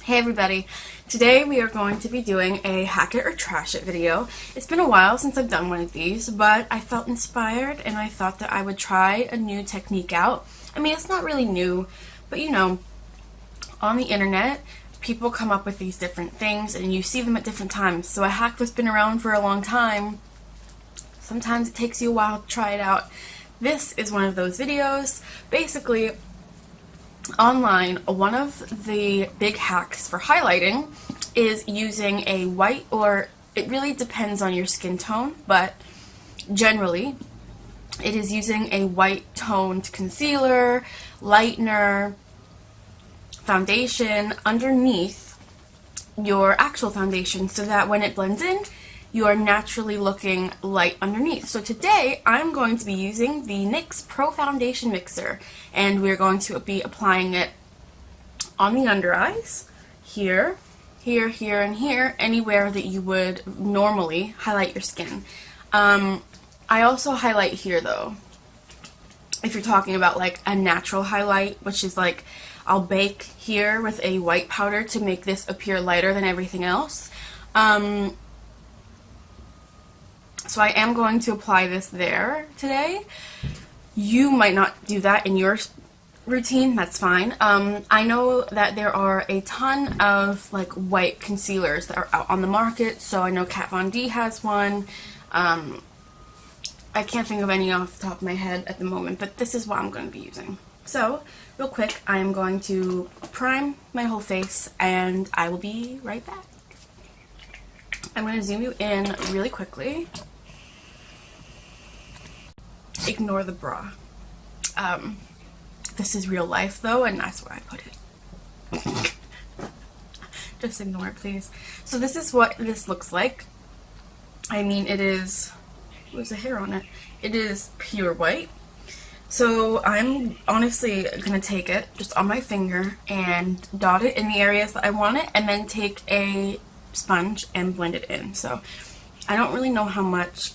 Hey everybody, today we are going to be doing a hack it or trash it video. It's been a while since I've done one of these, but I felt inspired and I thought that I would try a new technique out. I mean, it's not really new, but you know, on the internet, people come up with these different things and you see them at different times. So a hack that's been around for a long time, sometimes it takes you a while to try it out. This is one of those videos. Basically, online, one of the big hacks for highlighting is using a white, or it really depends on your skin tone, but generally it is using a white toned concealer, lightener, foundation underneath your actual foundation so that when it blends in, you are naturally looking light underneath. So today I'm going to be using the NYX Pro Foundation Mixer, and we're going to be applying it on the under eyes, here, here, here, and here, anywhere that you would normally highlight your skin. I also highlight here though, if you're talking about like a natural highlight, which is like I'll bake here with a white powder to make this appear lighter than everything else. So I am going to apply this there today. You might not do that in your routine, that's fine. I know that there are a ton of like white concealers that are out on the market, so I know Kat Von D has one. I can't think of any off the top of my head at the moment, but this is what I'm going to be using. So, real quick, I am going to prime my whole face, and I will be right back. I'm going to zoom you in really quickly. Ignore the bra. This is real life though, and that's where I put it. Just ignore it, please. So this is what this looks like. I mean, it is, there's a hair on it. It is pure white. So I'm honestly gonna take it just on my finger and dot it in the areas that I want it, and then take a sponge and blend it in. So I don't really know how much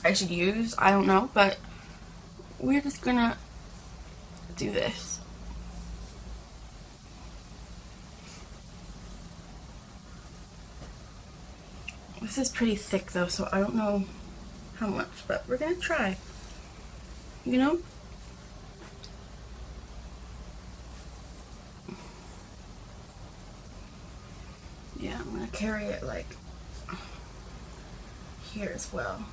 I should use, I don't know, but we're just gonna do this. This is pretty thick though, so I don't know how much, but we're gonna try, you know? Yeah, I'm gonna carry it like here as well.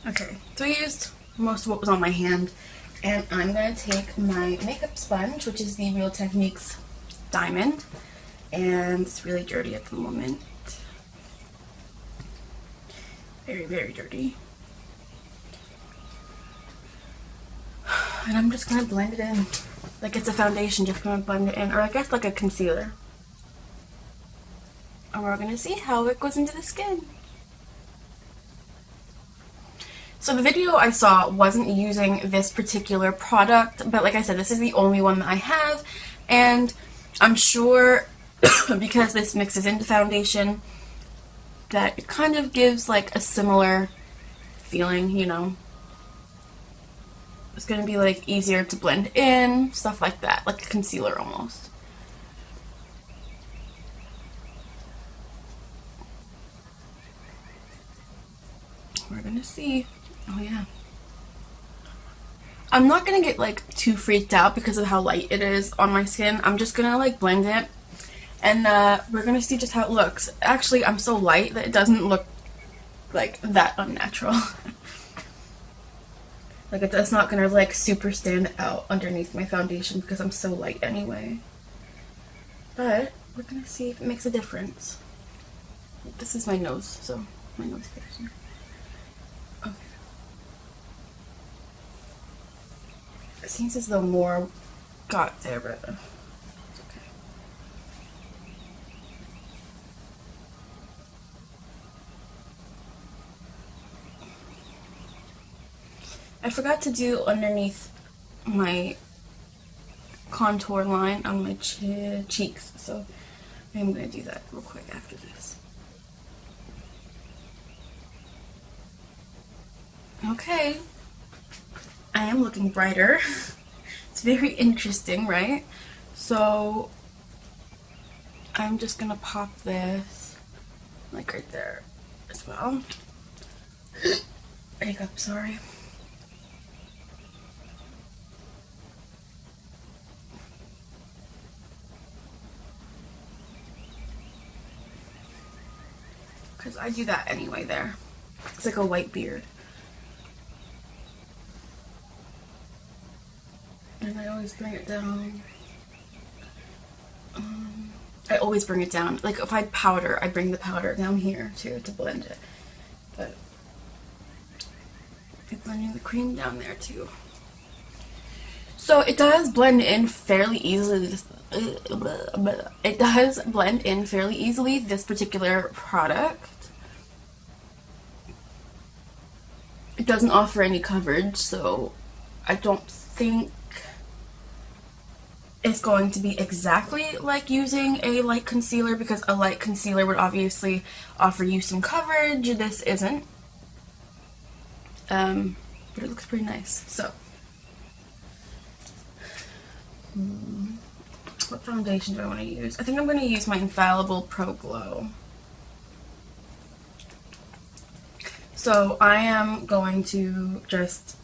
Okay, so I used most of what was on my hand, and I'm going to take my makeup sponge, which is the Real Techniques Diamond, and it's really dirty at the moment. Very, very dirty. And I'm just going to blend it in. Like it's a foundation, just going to blend it in, or I guess like a concealer. And we're going to see how it goes into the skin. So the video I saw wasn't using this particular product, but like I said, this is the only one that I have, and I'm sure because this mixes into foundation that it kind of gives like a similar feeling, you know. It's going to be like easier to blend in, stuff like that, like a concealer almost. We're going to see. Oh yeah. I'm not gonna get like too freaked out because of how light it is on my skin. I'm just gonna like blend it, and we're gonna see just how it looks. Actually, I'm so light that it doesn't look like that unnatural. Like it's not gonna like super stand out underneath my foundation because I'm so light anyway. But we're gonna see if it makes a difference. This is my nose, so my nose piercing. Okay. It seems as though more got there, but it's okay. I forgot to do underneath my contour line on my cheeks, so I'm going to do that real quick after this. Okay, I am looking brighter. It's very interesting, right? So I'm just gonna pop this like right there as well. Makeup, sorry. Because I do that anyway there. It's like a white beard. And I always bring it down. I always bring it down. Like if I powder, I bring the powder down here too to blend it. But I'm blending the cream down there too. So it does blend in fairly easily. It does blend in fairly easily, this particular product. It doesn't offer any coverage, so I don't think it's going to be exactly like using a light concealer, because a light concealer would obviously offer you some coverage. This isn't. But it looks pretty nice. So, what foundation do I want to use? I think I'm going to use my Infallible Pro Glow. So I am going to just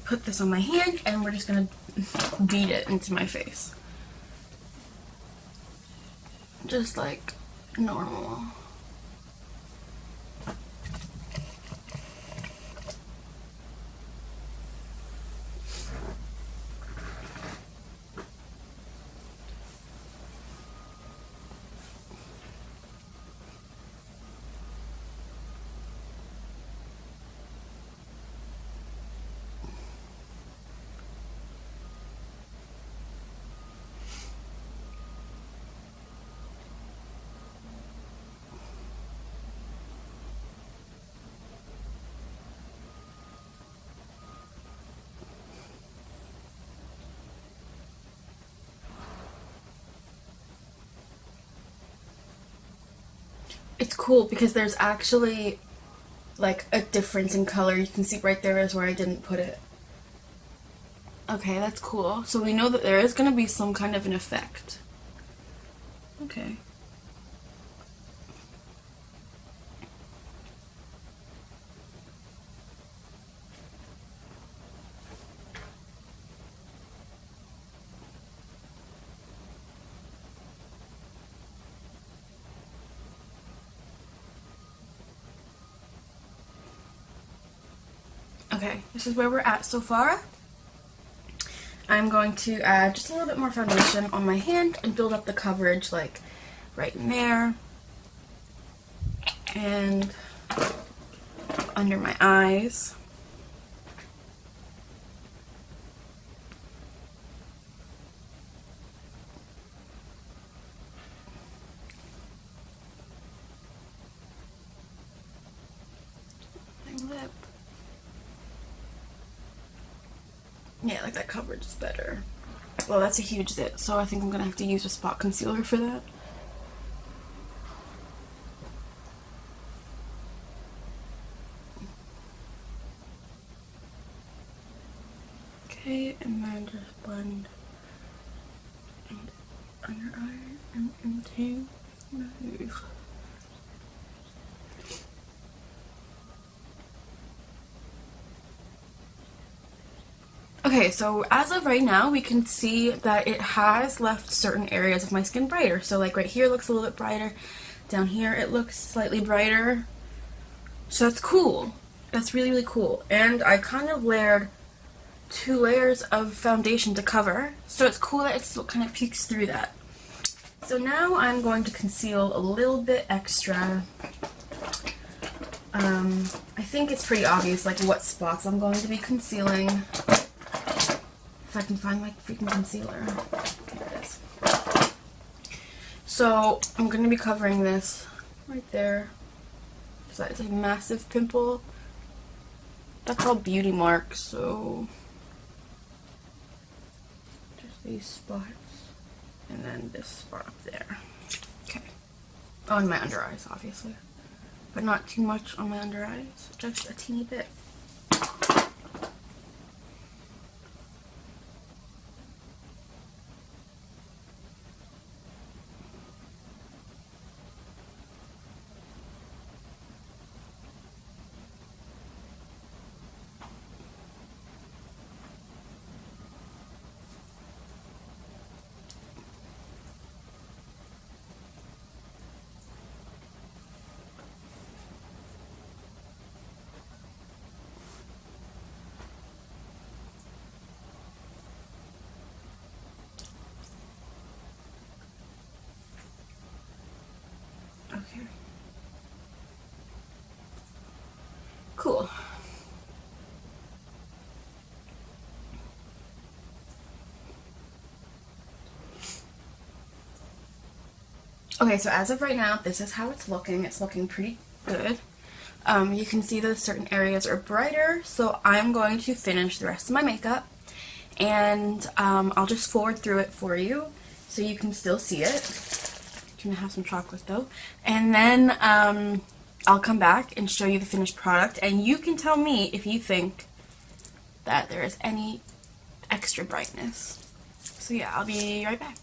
put this on my hand and we're just going to beat it into my face. Just like normal. It's cool because there's actually like a difference in color. You can see right there is where I didn't put it. Okay, that's cool. So we know that there is going to be some kind of an effect. Okay. Okay, this is where we're at so far. I'm going to add just a little bit more foundation on my hand and build up the coverage like right in there and under my eyes. My lip. Yeah, like that coverage is better. Well, that's a huge zit, so I think I'm gonna have to use a spot concealer for that. Okay, and then just blend under eye and into nose. Okay, so as of right now, we can see that it has left certain areas of my skin brighter. So like right here looks a little bit brighter. Down here it looks slightly brighter. So that's cool. That's really, really cool. And I kind of layered 2 layers of foundation to cover. So it's cool that it still kind of peeks through that. So now I'm going to conceal a little bit extra. I think it's pretty obvious like what spots I'm going to be concealing. If I can find my freaking concealer. There it is. So I'm going to be covering this right there. So that is a massive pimple. That's all beauty marks, so just these spots. And then this spot up there. Okay. On my under eyes, obviously. But not too much on my under eyes. Just a teeny bit. Okay. Cool. Okay, so as of right now, this is how it's looking. It's looking pretty good. You can see that certain areas are brighter, so I'm going to finish the rest of my makeup, and I'll just forward through it for you so you can still see it. I'm gonna have some chocolate though, and then I'll come back and show you the finished product, and you can tell me if you think that there is any extra brightness. So yeah, I'll be right back.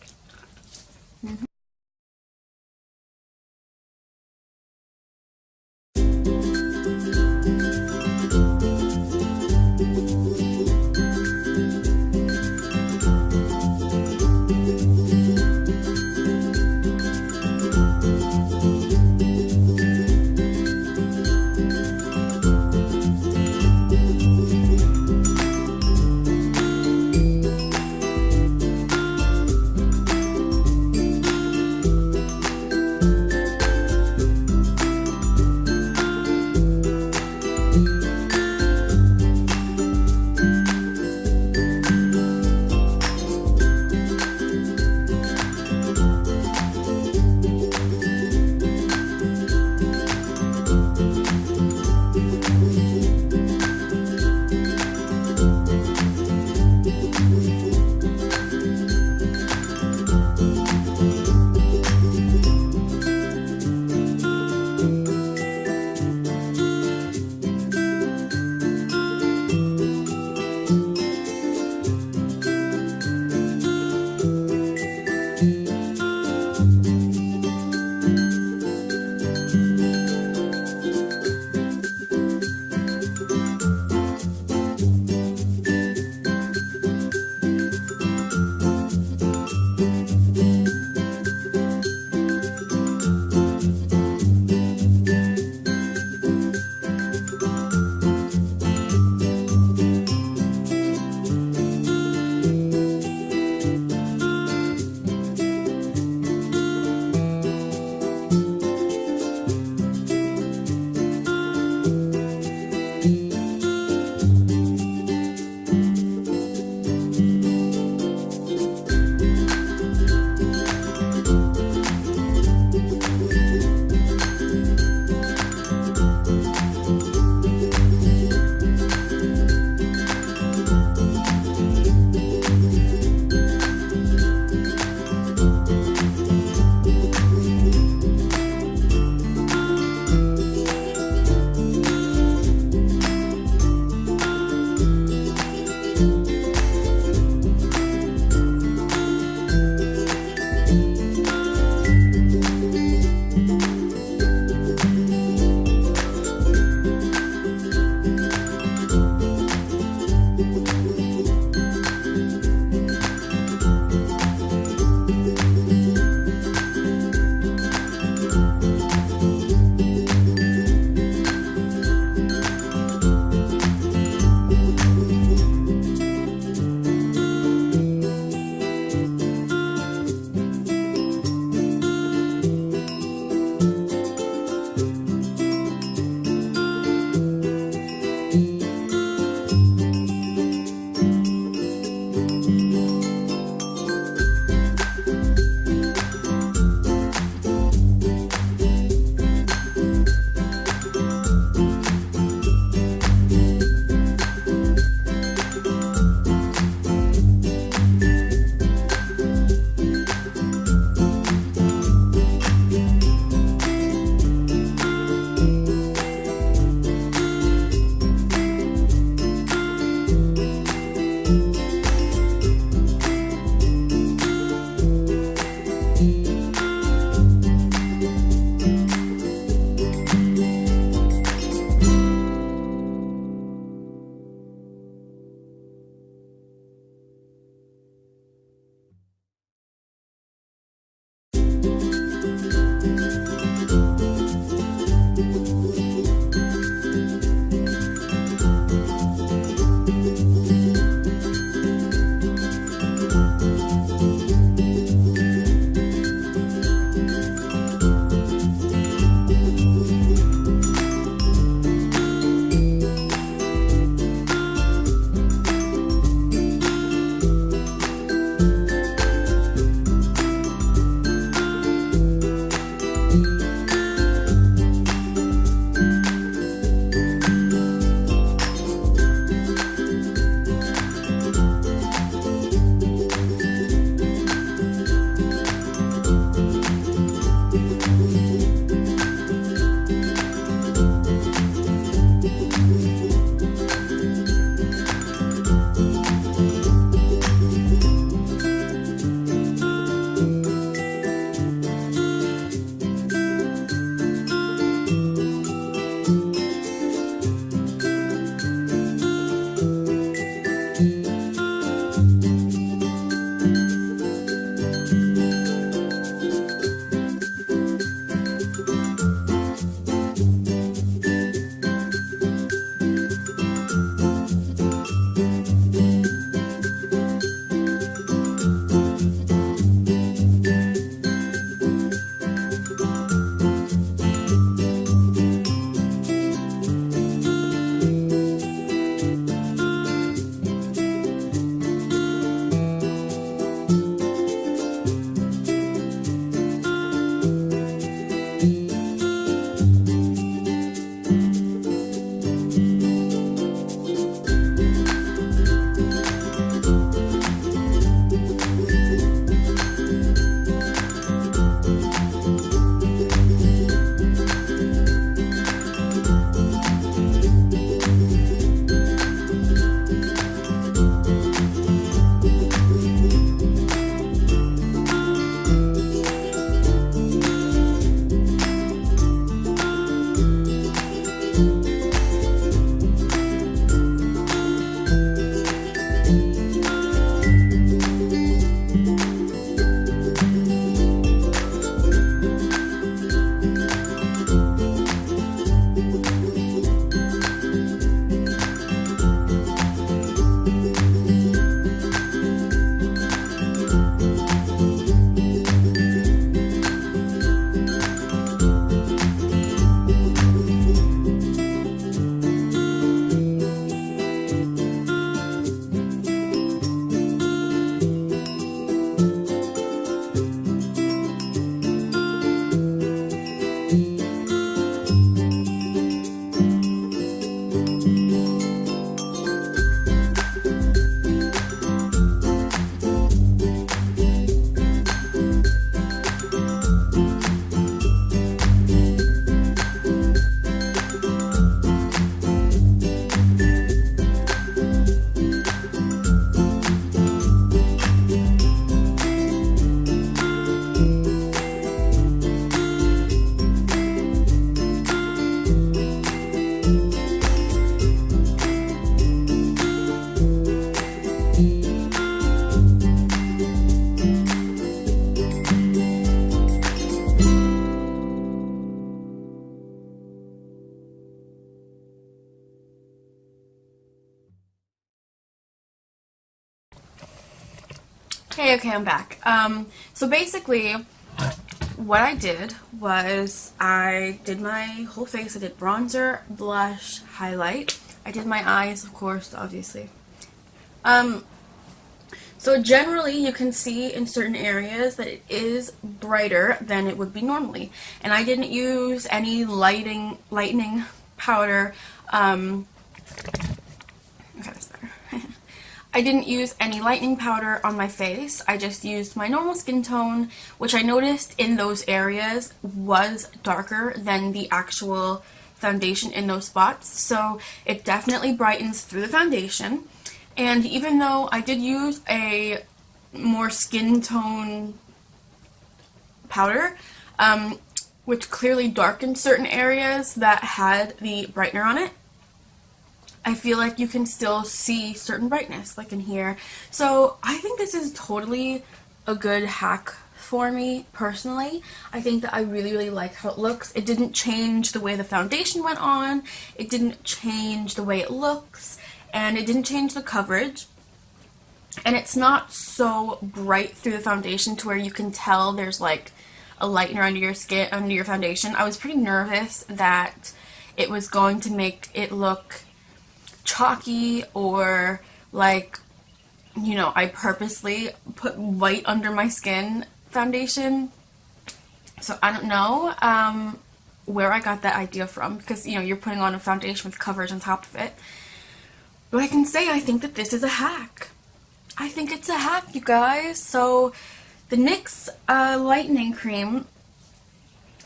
Okay, I'm back. So basically, what I did was I did my whole face. I did bronzer, blush, highlight. I did my eyes, of course, obviously. So generally, you can see in certain areas that it is brighter than it would be normally. And I didn't use any lightening powder. Okay, that's better. I didn't use any lightening powder on my face. I just used my normal skin tone, which I noticed in those areas was darker than the actual foundation in those spots. So it definitely brightens through the foundation. And even though I did use a more skin tone powder, which clearly darkened certain areas that had the brightener on it, I feel like you can still see certain brightness, like in here. So I think this is totally a good hack for me, personally. I think that I really, really like how it looks. It didn't change the way the foundation went on. It didn't change the way it looks. And it didn't change the coverage. And it's not so bright through the foundation to where you can tell there's like a lightener under your skin, under your foundation. I was pretty nervous that it was going to make it look chalky, or like, you know, I purposely put white under my skin foundation. So I don't know where I got that idea from, because, you know, you're putting on a foundation with coverage on top of it. But I can say I think that this is a hack. I think it's a hack, you guys. So the NYX lightening cream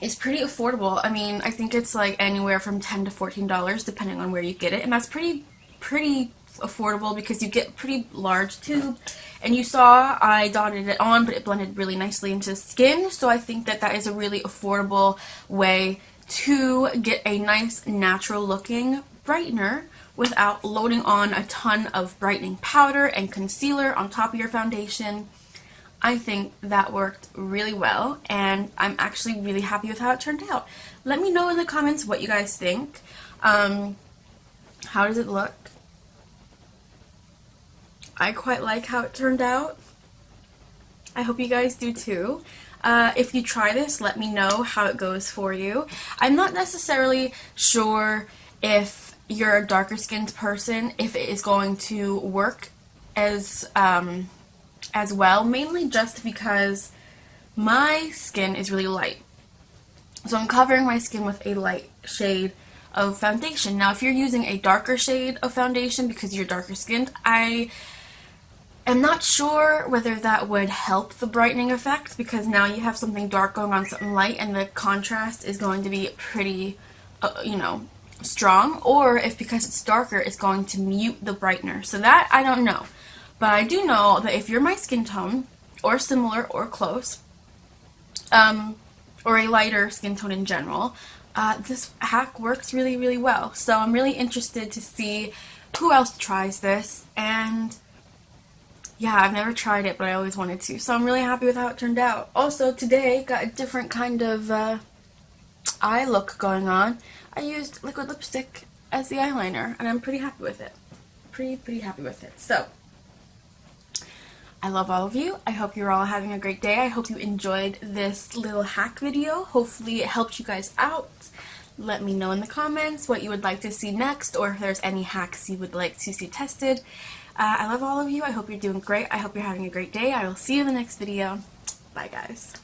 is pretty affordable. I mean, I think it's like anywhere from $10 to $14 depending on where you get it, and that's pretty affordable because you get a pretty large tube. And you saw I dotted it on, but it blended really nicely into skin. So I think that that is a really affordable way to get a nice natural looking brightener without loading on a ton of brightening powder and concealer on top of your foundation. I think that worked really well, and I'm actually really happy with how it turned out. Let me know in the comments what you guys think. How does it look? I quite like how it turned out. I hope you guys do too. If you try this, let me know how it goes for you. I'm not necessarily sure if you're a darker skinned person, if it is going to work as well, mainly just because my skin is really light. So I'm covering my skin with a light shade of foundation. Now, if you're using a darker shade of foundation because you're darker skinned, I am not sure whether that would help the brightening effect, because now you have something dark going on something light, and the contrast is going to be pretty, you know, strong, or if because it's darker it's going to mute the brightener. So that I don't know, but I do know that if you're my skin tone or similar or close, or a lighter skin tone in general, this hack works really, really well. So I'm really interested to see who else tries this. And yeah, I've never tried it, but I always wanted to, so I'm really happy with how it turned out. Also today got a different kind of eye look going on. I used liquid lipstick as the eyeliner, and I'm pretty happy with it. Pretty happy with it. So, I love all of you. I hope you're all having a great day. I hope you enjoyed this little hack video. Hopefully it helped you guys out. Let me know in the comments what you would like to see next, or if there's any hacks you would like to see tested. I love all of you. I hope you're doing great. I hope you're having a great day. I will see you in the next video. Bye, guys.